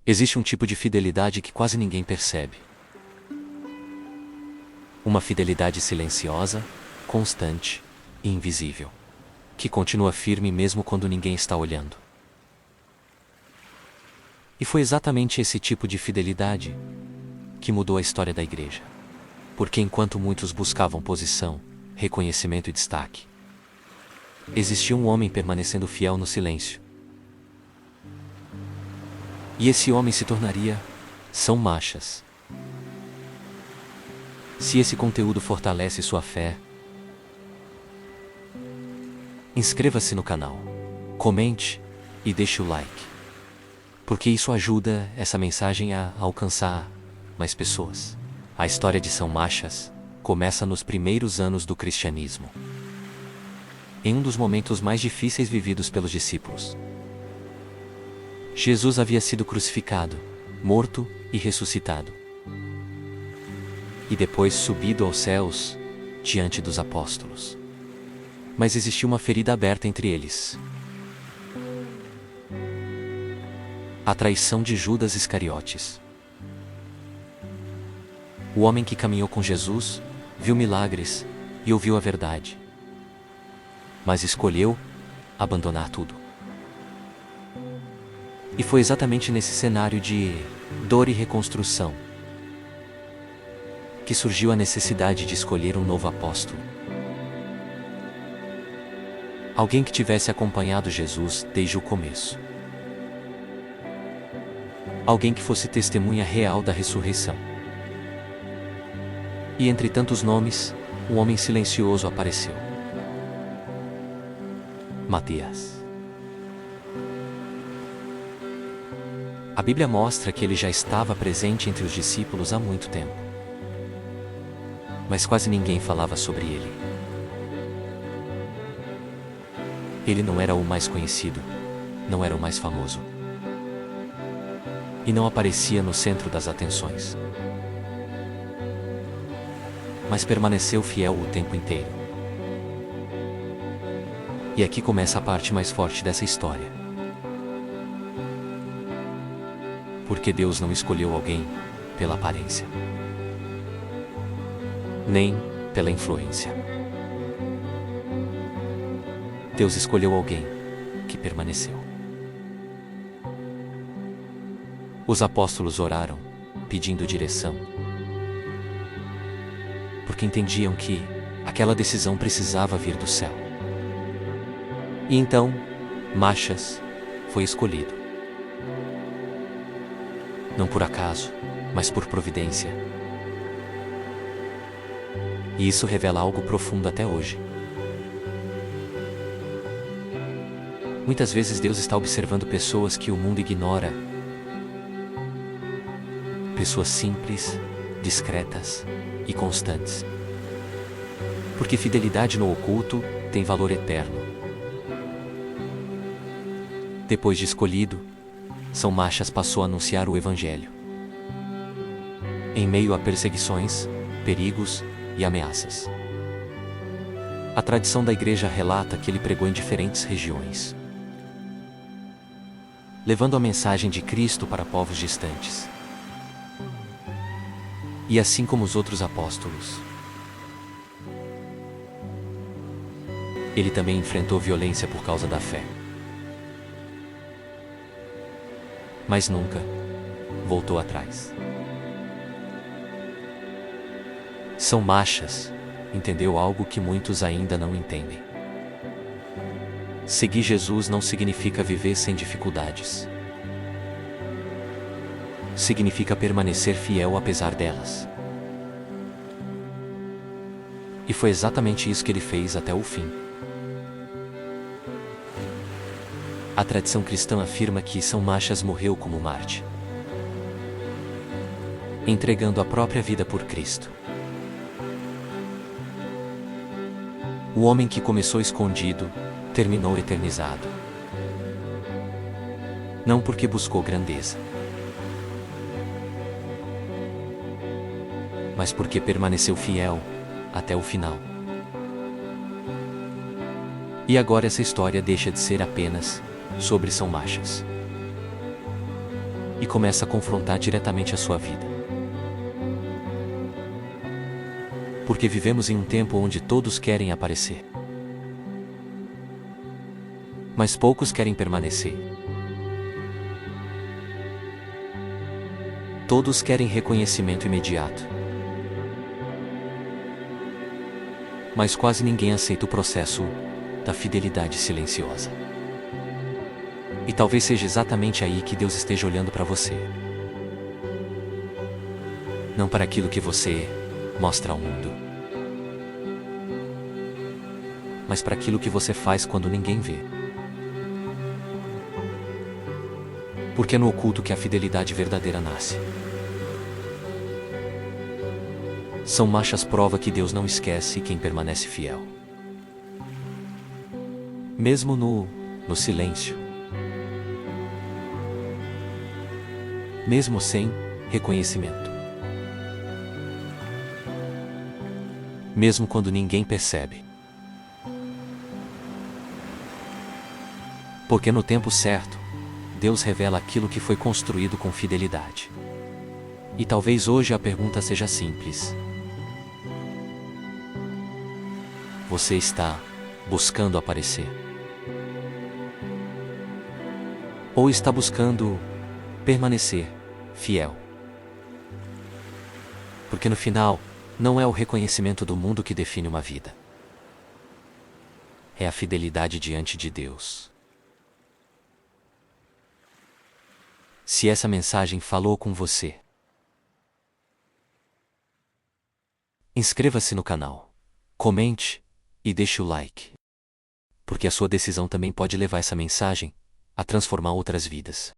Existe um tipo de fidelidade que quase ninguém percebe. Uma fidelidade silenciosa, constante e invisível, que continua firme mesmo quando ninguém está olhando. E foi exatamente esse tipo de fidelidade que mudou a história da igreja. Porque enquanto muitos buscavam posição, reconhecimento e destaque, existia um homem permanecendo fiel no silêncio. E esse homem se tornaria São Machas. Se esse conteúdo fortalece sua fé, inscreva-se no canal, comente e deixe o like, porque isso ajuda essa mensagem a alcançar mais pessoas. A história de São Machas começa nos primeiros anos do cristianismo, em um dos momentos mais difíceis vividos pelos discípulos. Jesus havia sido crucificado, morto e ressuscitado, e depois subido aos céus diante dos apóstolos. Mas existia uma ferida aberta entre eles: a traição de Judas Iscariotes. O homem que caminhou com Jesus, viu milagres e ouviu a verdade, mas escolheu abandonar tudo. E foi exatamente nesse cenário de dor e reconstrução que surgiu a necessidade de escolher um novo apóstolo. Alguém que tivesse acompanhado Jesus desde o começo. Alguém que fosse testemunha real da ressurreição. E entre tantos nomes, um homem silencioso apareceu: Matias. A Bíblia mostra que ele já estava presente entre os discípulos há muito tempo, mas quase ninguém falava sobre ele. Ele não era o mais conhecido, não era o mais famoso, e não aparecia no centro das atenções, mas permaneceu fiel o tempo inteiro. E aqui começa a parte mais forte dessa história. Porque Deus não escolheu alguém pela aparência, nem pela influência. Deus escolheu alguém que permaneceu. Os apóstolos oraram, pedindo direção, porque entendiam que aquela decisão precisava vir do céu. E então, Machas foi escolhido. Não por acaso, mas por providência. E isso revela algo profundo até hoje. Muitas vezes Deus está observando pessoas que o mundo ignora. Pessoas simples, discretas e constantes. Porque fidelidade no oculto tem valor eterno. Depois de escolhido, São Machas passou a anunciar o Evangelho, em meio a perseguições, perigos e ameaças. A tradição da igreja relata que ele pregou em diferentes regiões, levando a mensagem de Cristo para povos distantes. E assim como os outros apóstolos, ele também enfrentou violência por causa da fé. Mas nunca voltou atrás. São Machas entendeu algo que muitos ainda não entendem. Seguir Jesus não significa viver sem dificuldades. Significa permanecer fiel apesar delas. E foi exatamente isso que ele fez até o fim. A tradição cristã afirma que São Machas morreu como mártir, entregando a própria vida por Cristo. O homem que começou escondido, terminou eternizado. Não porque buscou grandeza, mas porque permaneceu fiel até o final. E agora essa história deixa de ser apenas sobre São Machas e começa a confrontar diretamente a sua vida. Porque vivemos em um tempo onde todos querem aparecer, mas poucos querem permanecer. Todos querem reconhecimento imediato, mas quase ninguém aceita o processo da fidelidade silenciosa. E talvez seja exatamente aí que Deus esteja olhando para você. Não para aquilo que você mostra ao mundo, mas para aquilo que você faz quando ninguém vê. Porque é no oculto que a fidelidade verdadeira nasce. São Machas prova que Deus não esquece quem permanece fiel. Mesmo no silêncio. Mesmo sem reconhecimento. Mesmo quando ninguém percebe. Porque no tempo certo, Deus revela aquilo que foi construído com fidelidade. E talvez hoje a pergunta seja simples. Você está buscando aparecer? Ou está buscando permanecer fiel? Porque no final, não é o reconhecimento do mundo que define uma vida. É a fidelidade diante de Deus. Se essa mensagem falou com você, inscreva-se no canal, comente e deixe o like. Porque a sua decisão também pode levar essa mensagem a transformar outras vidas.